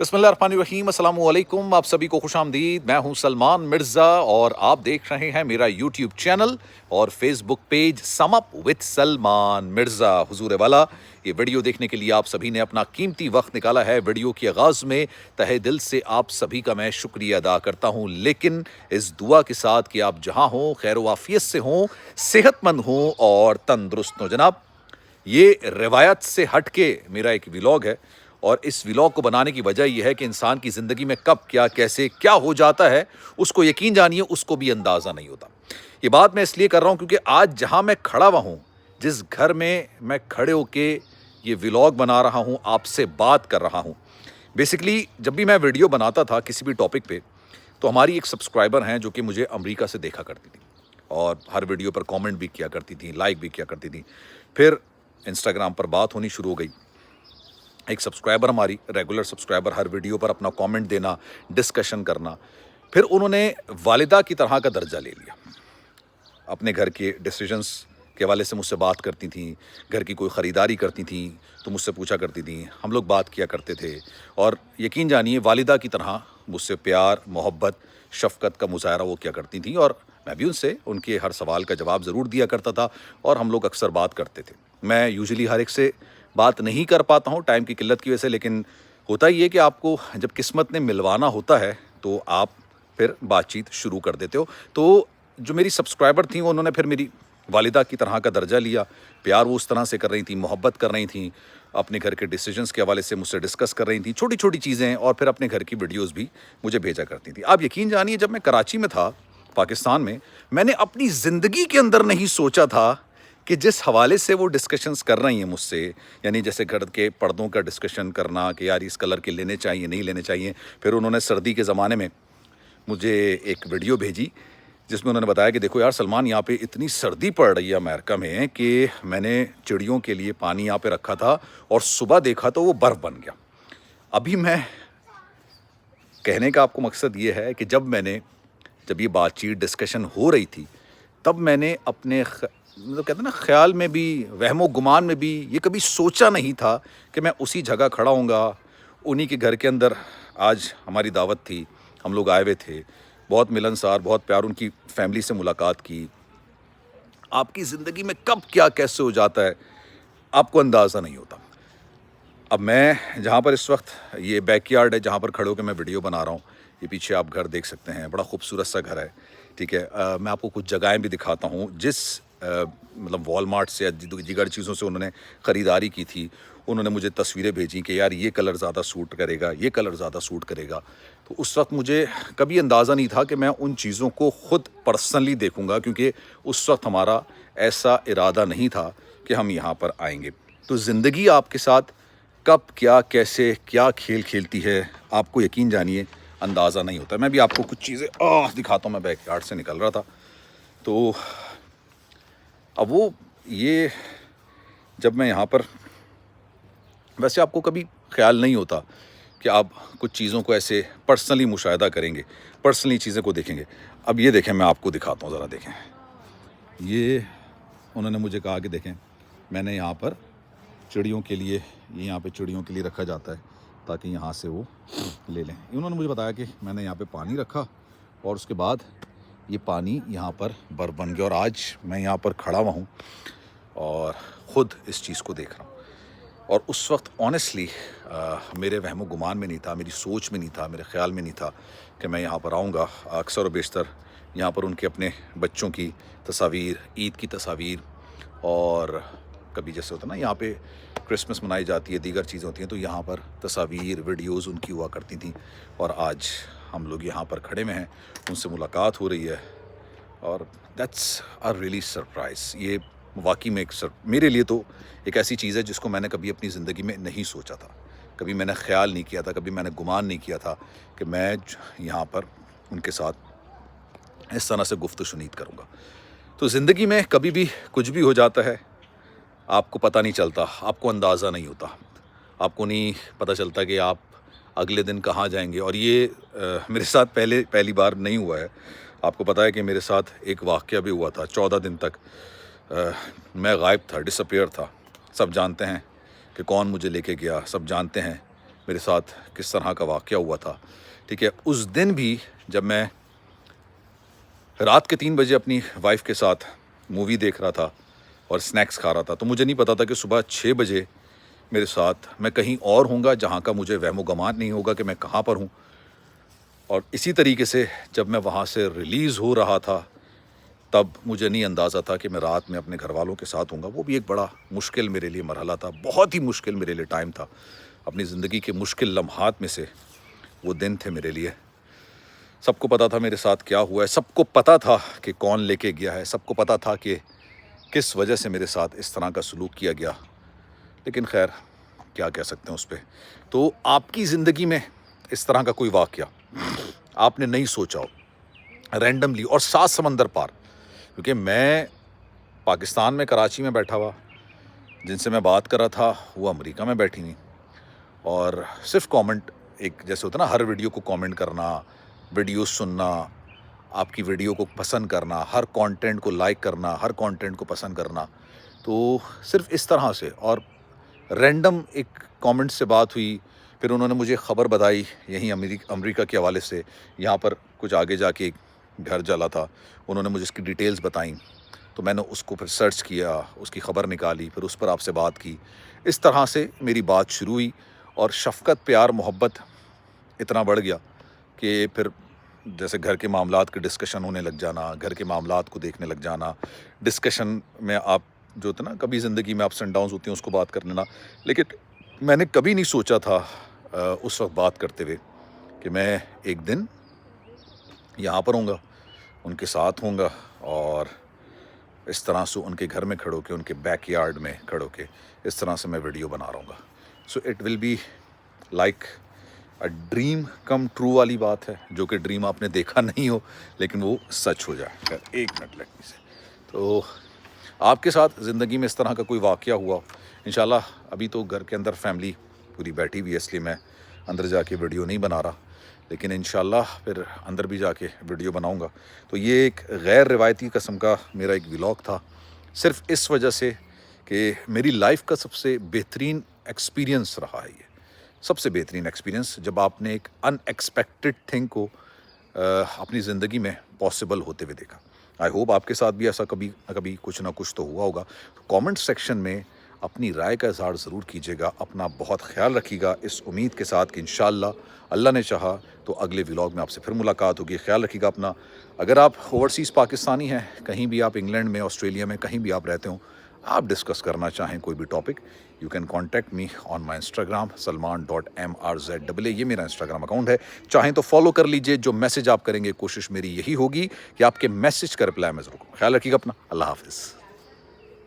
बिस्मिल्लाहिर्रहमानिर्रहीम, अस्सलाम वालेकुम। आप सभी को खुश आमदीद। मैं हूं सलमान मिर्ज़ा और आप देख रहे हैं मेरा यूट्यूब चैनल और Facebook page sum up with Salman Mirza. हुजूर वाला, ये वीडियो देखने के लिए आप सभी ने अपना कीमती वक्त निकाला है। वीडियो के आगाज़ में तहे दिल से आप सभी का मैं शुक्रिया अदा करता हूं, लेकिन इस दुआ के साथ कि आप जहां हों खैर वाफियत से हों, सेहतमंद हों और तंदुरुस्त हों। जनाब, ये रिवायत से हट के मेरा एक व्लॉग है और इस व्लॉग को बनाने की वजह यह है कि इंसान की ज़िंदगी में कब क्या कैसे क्या हो जाता है उसको यकीन जानिए उसको भी अंदाज़ा नहीं होता। ये बात मैं इसलिए कर रहा हूँ क्योंकि आज जहाँ मैं खड़ा हुआ हूँ, जिस घर में मैं खड़े होके ये व्लॉग बना रहा हूँ, आपसे बात कर रहा हूँ, बेसिकली जब भी मैं वीडियो बनाता था किसी भी टॉपिक पे, तो हमारी एक सब्सक्राइबर हैं जो कि मुझे अमेरिका से देखा करती थी और हर वीडियो पर कमेंट भी किया करती थी, लाइक भी किया करती थी। फिर इंस्टाग्राम पर बात होनी शुरू हो गई। एक सब्सक्राइबर, हमारी रेगुलर सब्सक्राइबर, हर वीडियो पर अपना कमेंट देना, डिस्कशन करना। फिर उन्होंने वालिदा की तरह का दर्जा ले लिया। अपने घर के डिसीजंस के हवाले से मुझसे बात करती थी, घर की कोई ख़रीदारी करती थी तो मुझसे पूछा करती थी, हम लोग बात किया करते थे और यकीन जानिए वालिदा की तरह मुझसे प्यार, मोहब्बत, शफ़क़त का मुज़ाहरा वो किया करती थी और मैं भी उनसे उनके हर सवाल का जवाब ज़रूर दिया करता था और हम लोग अक्सर बात करते थे। मैं यूजुअली हर एक से बात नहीं कर पाता हूँ टाइम की किल्लत की वजह से, लेकिन होता ही है कि आपको जब किस्मत ने मिलवाना होता है तो आप फिर बातचीत शुरू कर देते हो। तो जो मेरी सब्सक्राइबर थी उन्होंने फिर मेरी वालिदा की तरह का दर्जा लिया। प्यार वो उस तरह से कर रही थी, मोहब्बत कर रही थी, अपने घर के डिसीजंस के हवाले से मुझसे डिस्कस कर रही थी, छोटी छोटी चीज़ें, और फिर अपने घर की वीडियोस भी मुझे भेजा करती थी। आप यकीन जानिए, जब मैं कराची में था, पाकिस्तान में, मैंने अपनी ज़िंदगी के अंदर नहीं सोचा था कि जिस हवाले से वो डिस्कशंस कर रही हैं मुझसे, यानी जैसे घर के पर्दों का डिस्कशन करना कि यार इस कलर के लेने चाहिए, नहीं लेने चाहिए। फिर उन्होंने सर्दी के ज़माने में मुझे एक वीडियो भेजी जिसमें उन्होंने बताया कि देखो यार सलमान, यहाँ पे इतनी सर्दी पड़ रही है अमेरिका में कि मैंने चिड़ियों के लिए पानी यहाँ पे रखा था और सुबह देखा तो वो बर्फ़ बन गया। अभी मैं कहने का आपको मकसद ये है कि जब ये बातचीत डिस्कशन हो रही थी, तब मैंने अपने मतलब कहते हैं ना, ख्याल में भी, वहमो गुमान में भी ये कभी सोचा नहीं था कि मैं उसी जगह खड़ा हूँगा, उन्हीं के घर के अंदर। आज हमारी दावत थी, हम लोग आए हुए थे, बहुत मिलनसार, बहुत प्यार, उनकी फैमिली से मुलाकात की। आपकी ज़िंदगी में कब क्या कैसे हो जाता है आपको अंदाज़ा नहीं होता। अब मैं जहाँ पर इस वक्त, ये बैकयार्ड है जहाँ पर खड़े होकर मैं वीडियो बना रहा हूँ, ये पीछे आप घर देख सकते हैं, बड़ा खूबसूरत सा घर है, ठीक है। मैं आपको कुछ जगहें भी दिखाता हूँ जिस मतलब वॉलमार्ट से या दीगर चीज़ों से उन्होंने ख़रीदारी की थी। उन्होंने मुझे तस्वीरें भेजी कि यार ये कलर ज़्यादा सूट करेगा, ये कलर ज़्यादा सूट करेगा। तो उस वक्त मुझे कभी अंदाज़ा नहीं था कि मैं उन चीज़ों को ख़ुद पर्सनली देखूँगा, क्योंकि उस वक्त हमारा ऐसा इरादा नहीं था कि हम यहाँ पर आएंगे। तो ज़िंदगी आपके साथ कब क्या कैसे क्या खेल खेलती है, आपको यकीन जानिए अंदाज़ा नहीं होता। मैं भी आपको कुछ चीज़ें दिखाता हूँ। मैं बैकयार्ड से निकल रहा था तो अब वो ये जब मैं यहाँ पर, वैसे आपको कभी ख्याल नहीं होता कि आप कुछ चीज़ों को ऐसे पर्सनली मुशाहिदा करेंगे, पर्सनली चीज़ें को देखेंगे। अब ये देखें, मैं आपको दिखाता हूँ, ज़रा देखें। ये उन्होंने मुझे कहा कि देखें, मैंने यहाँ पर चिड़ियों के लिए, ये यहाँ पे चिड़ियों के लिए रखा जाता है ताकि यहाँ से वो ले लें। उन्होंने मुझे बताया कि मैंने यहाँ पे पानी रखा और उसके बाद ये पानी यहाँ पर बर्फ़ बन गया और आज मैं यहाँ पर खड़ा हुआ हूँ और ख़ुद इस चीज़ को देख रहा हूँ। और उस वक्त ऑनेस्टली मेरे वहमो गुमान में नहीं था, मेरी सोच में नहीं था, मेरे ख़्याल में नहीं था कि मैं यहाँ पर आऊँगा। अक्सर व बेशतर यहाँ पर उनके अपने बच्चों की तस्वीर, ईद की तस्वीर, और कभी जैसे होता है ना, यहाँ पे क्रिसमस मनाई जाती है, दीगर चीज़ें होती हैं, तो यहाँ पर तस्वीर, वीडियोज़ उनकी हुआ करती थी। और आज हम लोग यहाँ पर खड़े में हैं, उनसे मुलाकात हो रही है और दैट्स अ रियली सरप्राइज़। ये वाकई में मेरे लिए तो एक ऐसी चीज़ है जिसको मैंने कभी अपनी ज़िंदगी में नहीं सोचा था, कभी मैंने ख्याल नहीं किया था, कभी मैंने गुमान नहीं किया था कि मैं यहाँ पर उनके साथ इस तरह से गुफ्त शुनीद करूँगा। तो ज़िंदगी में कभी भी कुछ भी हो जाता है, आपको पता नहीं चलता, आपको अंदाज़ा नहीं होता, आपको नहीं पता चलता कि आप अगले दिन कहाँ जाएंगे। और ये मेरे साथ पहली बार नहीं हुआ है। आपको पता है कि मेरे साथ एक वाक़या भी हुआ था। 14 दिन तक मैं गायब था, डिसअपीयर था। सब जानते हैं कि कौन मुझे लेके गया, सब जानते हैं میرے ساتھ کس طرح کا واقعہ ہوا تھا. ٹھیک ہے, اس دن بھی جب میں رات کے 3 بجے اپنی وائف کے ساتھ مووی دیکھ رہا تھا اور سنیکس کھا رہا تھا, تو مجھے نہیں پتا تھا کہ صبح 6 بجے میرے ساتھ میں کہیں اور ہوں گا جہاں کا مجھے وہم و گمان نہیں ہوگا کہ میں کہاں پر ہوں. اور اسی طریقے سے جب میں وہاں سے ریلیز ہو رہا تھا تب مجھے نہیں اندازہ تھا کہ میں رات میں اپنے گھر والوں کے ساتھ ہوں گا. وہ بھی ایک بڑا مشکل میرے لیے مرحلہ تھا, بہت ہی مشکل میرے لیے ٹائم تھا. اپنی زندگی کے مشکل لمحات میں سے وہ دن تھے میرے لیے. سب کو پتا تھا میرے ساتھ کیا ہوا ہے, سب کو پتا تھا کہ کون لے کے گیا ہے, سب کو پتا تھا کہ کس وجہ سے میرے ساتھ اس طرح کا سلوک کیا گیا. لیکن خیر کیا کہہ سکتے ہیں اس پہ. تو آپ کی زندگی میں اس طرح کا کوئی واقعہ آپ نے نہیں سوچا ہو, رینڈملی اور 7 سمندر پار, کیونکہ میں پاکستان میں کراچی میں بیٹھا ہوا, جن سے میں بات کر رہا تھا وہ امریکہ میں بیٹھی ہوئی, اور صرف کامنٹ ایک جیسے ہوتا ہے نا, ہر ویڈیو کو کامنٹ کرنا, ویڈیو سننا, آپ کی ویڈیو کو پسند کرنا, ہر کانٹینٹ کو لائک کرنا, ہر کانٹینٹ کو پسند کرنا. تو صرف اس طرح سے اور رینڈم ایک کامنٹ سے بات ہوئی. پھر انہوں نے مجھے خبر بتائی یہیں امریکہ کے حوالے سے, یہاں پر کچھ آگے جا کے ایک گھر جلا تھا, انہوں نے مجھے اس کی ڈیٹیلز بتائیں. تو میں نے اس کو پھر سرچ کیا, اس کی خبر نکالی, پھر اس پر آپ سے بات کی. اس طرح سے میری بات شروع ہوئی اور شفقت, پیار, محبت اتنا بڑھ گیا کہ پھر جیسے گھر کے معاملات کے ڈسکشن ہونے لگ جانا, گھر کے معاملات کو دیکھنے لگ جانا. ڈسکشن میں آپ جو ہوتا ہے نا, کبھی زندگی میں اپس اینڈ ڈاؤنز ہوتی ہیں, اس کو بات کر لینا. لیکن میں نے کبھی نہیں سوچا تھا اس وقت بات کرتے ہوئے کہ میں ایک دن یہاں پر ہوں گا, ان کے ساتھ ہوں گا, اور اس طرح سے ان کے گھر میں کھڑو کے, ان کے بیک یارڈ میں کھڑو کے اس طرح سے میں ویڈیو بنا رہا ہوں گا. So it will be like dream come true والی بات ہے, جو کہ ڈریم آپ نے دیکھا نہیں ہو لیکن وہ سچ ہو جائے. ایک منٹ لگنے سے تو آپ کے ساتھ زندگی میں اس طرح کا کوئی واقعہ ہوا انشاءاللہ. ابھی تو گھر کے اندر فیملی پوری بیٹھی ہوئی ہے, اس لیے میں اندر جا کے ویڈیو نہیں بنا رہا, لیکن انشاءاللہ پھر اندر بھی جا کے ویڈیو بناؤں گا. تو یہ ایک غیر روایتی قسم کا میرا ایک ولاگ تھا, صرف اس وجہ سے کہ میری لائف کا سب سے بہترین ایکسپیرینس رہا ہے. یہ سب سے بہترین ایکسپیرینس جب آپ نے ایک ان ایکسپیکٹڈ تھنگ کو اپنی زندگی میں پاسبل ہوتے ہوئے دیکھا. آئی ہوپ آپ کے ساتھ بھی ایسا کبھی نہ کبھی کچھ نہ کچھ تو ہوا ہوگا. کامنٹ سیکشن میں اپنی رائے کا اظہار ضرور کیجیے گا. اپنا بہت خیال رکھیے گا, اس امید کے ساتھ کہ انشاءاللہ اللہ نے چاہا تو اگلے ولاگ میں آپ سے پھر ملاقات ہوگی. خیال رکھیے گا اپنا. اگر آپ اوورسیز پاکستانی ہیں, کہیں بھی آپ انگلینڈ میں, آسٹریلیا میں, کہیں بھی آپ رہتے ہوں, آپ ڈسکس کرنا چاہیں کوئی بھی topic, you can contact me on my Instagram salman.mrza. یہ میرا انسٹاگرام اکاؤنٹ ہے, چاہیں تو فالو کر لیجئے. جو میسج آپ کریں گے کوشش میری یہی ہوگی کہ آپ کے میسج کا رپلائی میں ضرور کروں. خیال رکھیے گا اپنا. اللہ حافظ.